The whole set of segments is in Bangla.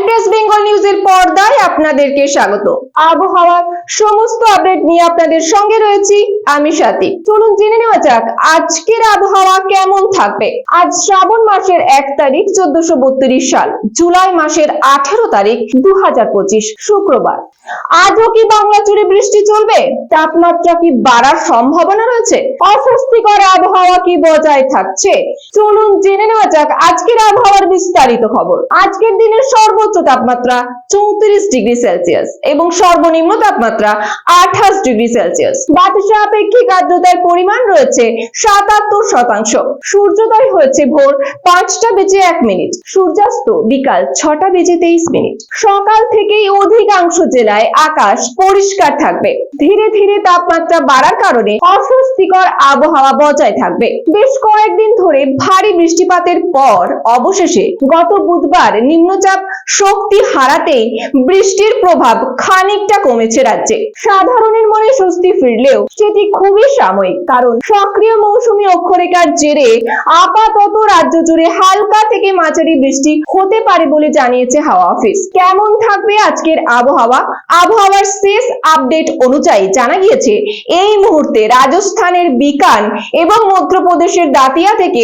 প্রেস বেঙ্গল নিউজের পর্দায় আপনাদেরকে স্বাগত। আবহাওয়ার সমস্ত আপডেট নিয়ে আপনাদের সঙ্গে রয়েছি আমি স্বাতী। চলুন জেনে নেওয়া যাক আজকের আবহাওয়া কেমন থাকবে। আজ শ্রাবণ মাসের 1 তারিখ 1432 সাল, জুলাই মাসের 18 তারিখ 2025 শুক্রবার। আজও কি বাংলা জুড়ে বৃষ্টি চলবে? তাপমাত্রা কি বাড়ার সম্ভাবনা রয়েছে? অস্বস্তিকর আবহাওয়া কি বজায় থাকছে? চলুন জেনে নেওয়া যাক আজকের আবহাওয়ার বিস্তারিত খবর। আজকের দিনের সর্বোচ্চ তাপমাত্রা 34 ডিগ্রি সেলসিয়াস এবং সর্বনিম্ন তাপমাত্রা 28 ডিগ্রি সেলসিয়াস। বাতাসে আপেক্ষিক আর্দ্রতার পরিমাণ রয়েছে 77%। সূর্যোদয় হয়েছে ভোর 5টা বেজে 1 মিনিট, সূর্যাস্ত বিকাল 6টা বেজে 23 মিনিট। সকাল থেকেই অধিকাংশ জেলায় আকাশ পরিষ্কার থাকবে। ধীরে ধীরে তাপমাত্রা বাড়ার কারণে অস্বস্তিকর আবহাওয়া বজায় থাকবে। বেশ কয়েকদিন ধরে ভারী বৃষ্টিপাতের পর অবশেষে গত বুধবার নিম্নচাপ শক্তি হারাতেই বৃষ্টির প্রভাব খানিকটা কমেছে রাজ্যে। সাধারণের মনে স্বস্তি ফিরলেও সেটি খুবই সাময়িক, কারণ সক্রিয় মৌসুমী অক্ষরেখার জেরে আপাতত রাজ্য জুড়ে হালকা থেকে মাঝারি বৃষ্টি হতে পারে বলে জানিয়েছে হাওয়া অফিস। কেমন থাকবে আজকের আবহাওয়া? আবহাওয়ার শেষ আপডেট অনুযায়ী জানা গিয়েছে এই মুহূর্তে রাজস্থানের বিকান এবং মধ্যপ্রদেশের দাতিয়া থেকে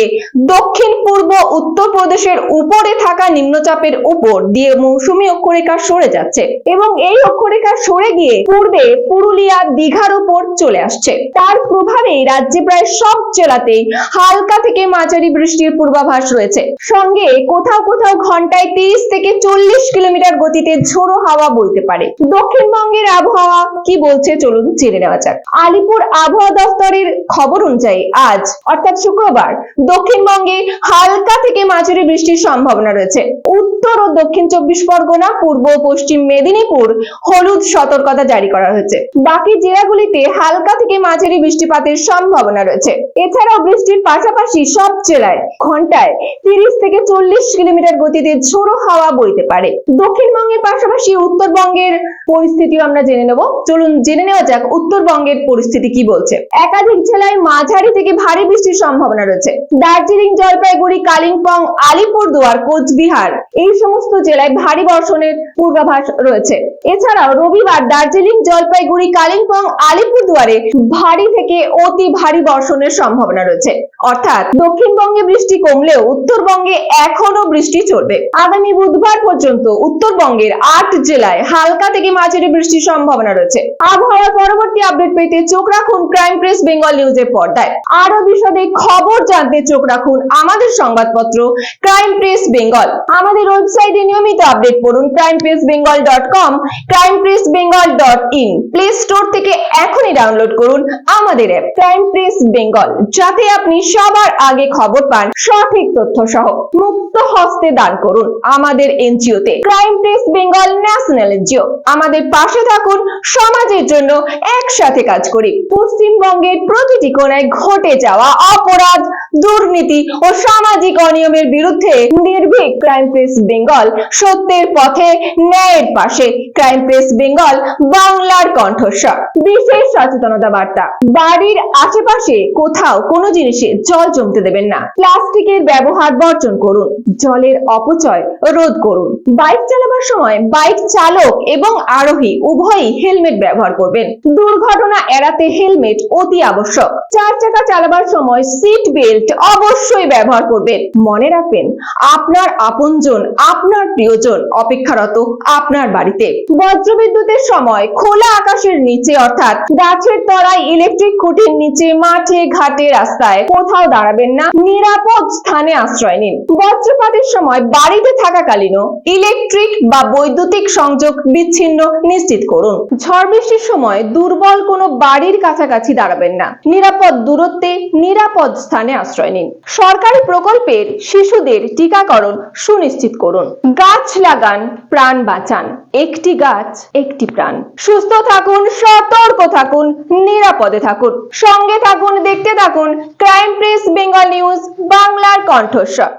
দক্ষিণ পূর্ব উত্তরপ্রদেশের উপরে থাকা নিম্নচাপের উপর দিয়ে মৌসুমী অক্ষরেখা সরে যাচ্ছে এবং এই অক্ষরেখা সরে গিয়ে পূর্বে পুরুলিয়া দীঘার উপর চলে আসছে। তার প্রভাবে রাজ্যে প্রায় সব জেলাতেই হালকা থেকে মাঝারি বৃষ্টির পূর্বাভাস রয়েছে। সঙ্গে কোথাও কোথাও ঘন্টায় 30 থেকে 40 কিলোমিটার গতিতে ঝোড়ো হাওয়া বইতে পারে। দক্ষিণবঙ্গের আবহাওয়া কি বলছে চলুন জেনে নেওয়া যাক। আলিপুর আবহাওয়া দফতরের খবর অনুযায়ী আজ অর্থাৎ শুক্রবার দক্ষিণবঙ্গে হালকা থেকে মাঝারি বৃষ্টির সম্ভাবনা রয়েছে। উত্তর ও দক্ষিণ 24 পরগনা, পূর্ব ও পশ্চিম মেদিনীপুর হলুদ সতর্কতা জারি করা হয়েছে। বাকি জেলাগুলিতে হালকা থেকে মাঝারি বৃষ্টিপাতের সম্ভাবনা রয়েছে। এছাড়াও বৃষ্টির পাশাপাশি সব জেলায় ঘন্টায় 30 থেকে 40 কিলোমিটার গতিতে ঝোড়ো হাওয়া বইতে পারে। দক্ষিণবঙ্গের পাশাপাশি উত্তরবঙ্গের পরিস্থিতিও আমরা জেনে নেব। চলুন জেনে নেওয়া যাক উত্তরবঙ্গের পরিস্থিতি কি বলছে। একাধিক জেলায় মাঝারি থেকে ভারী বৃষ্টির সম্ভাবনা রয়েছে। দার্জিলিং, জলপাইগুড়ি, কালিম্পং, আলিপুরদুয়ার, কোচবিহার এই সমস্ত জেলায় ভারী বর্ষণের পূর্বাভাস রয়েছে। এছাড়াও রবিবার দার্জিলিং, জলপাইগুড়ি, কালিম্পং, আলিপুরদুয়ারে ভারী থেকে অতি ভারী বর্ষণের সম্ভাবনা রয়েছে। অর্থাৎ দক্ষিণবঙ্গে বৃষ্টি কমলেও উত্তরবঙ্গে এখনো বৃষ্টি চলবে। আগামী বুধবার পর্যন্ত উত্তরবঙ্গের 8 জেলায় হালকা থেকে মাঝারি বৃষ্টির সম্ভাবনা রয়েছে। আবহাওয়ার পরবর্তী আপডেট পেতে চোখ রাখুন ক্রাইম প্রেস বেঙ্গল নিউজের পর্দায়। আরো বিশদে খবর জানতে চোখ রাখুন আমাদের সংবাদপত্র ক্রাইম প্রেস বেঙ্গল। আমাদের ওয়েবসাইটে নিয়মিত আপডেট পড়ুন crimepressbengal.com, crimepressbengal.in। প্লে স্টোর থেকে এখনই ডাউনলোড করুন আমাদের অ্যাপ ক্রাইম প্রেস বেঙ্গল, যাতে আপনি সবার আগে খবর পান সঠিক তথ্য সহ। মুক্ত হস্তে দান করুন আমাদের এনজিওতে, crime press Bengal national NGO. আমাদের পাশে থাকুন, সমাজের জন্য একসাথে কাজ করি। পশ্চিমবঙ্গের প্রতিটি কোণায় ঘটে যাওয়া অপরাধ, দুর্নীতি ও সামাজিক অনিয়মের বিরুদ্ধে নির্ভীক ক্রাইম প্রেস বেঙ্গল সত্যের পথে, ন্যায়ের পাশে। ক্রাইম প্রেস বেঙ্গল বাংলার কণ্ঠস্বর। বিশেষ সচেতনতা বার্তা। বাড়ির আশেপাশে কোথাও কোনো জিনিসে জল জমতে দেবেন না। প্লাস্টিকের ব্যবহার বর্জন করুন। জলের অপচয় রোধ করুন। বাইক চালাবার সময় বাইক চালক এবং আরোহী উভয়ই হেলমেট ব্যবহার করবেন। দুর্ঘটনা এড়াতে হেলমেট অতি আবশ্যক। 4 চাকা চালাবার সময় সিট বেল্ট অবশ্যই ব্যবহার করবেন। মনে রাখবেন, আপনার আপনজন, আপনার প্রিয়জন অপেক্ষারত আপনার বাড়িতে। বজ্রবিদ্যুতের সময় খোলা আকাশের নিচে অর্থাৎ গাছের তলায়, ইলেকট্রিক খুঁটির নিচে, মাঠে ঘাটে রাস্তায় কোথাও দাঁড়াবেন না। নিরাপদ স্থানে আশ্রয় নিন। বজ্রপাতের সময় বাড়িতে থাকাকালীনও ইলেকট্রিক বা বৈদ্যুতিক সংযোগ বিচ্ছিন্ন নিশ্চিত করুন। ঝড় বৃষ্টির সময় দুর্বল কোনো বাড়ির কাছাকাছি দাঁড়াবেন না। নিরাপদ দূরত্বে নিরাপদ স্থানে আশ্রয় নিন। সরকারি প্রকল্পের শিশুদের টিকাকরণ সুনিশ্চিত করুন। গাছ লাগান, প্রাণ বাঁচান। একটি গাছ, একটি প্রাণ। সুস্থ থাকুন, সতর্ক থাকুন, নিরাপদে থাকুন। সঙ্গে থাকুন, দেখতে থাকুন ক্রাইম প্রেস বেঙ্গল নিউজ বাংলার কণ্ঠস্বর।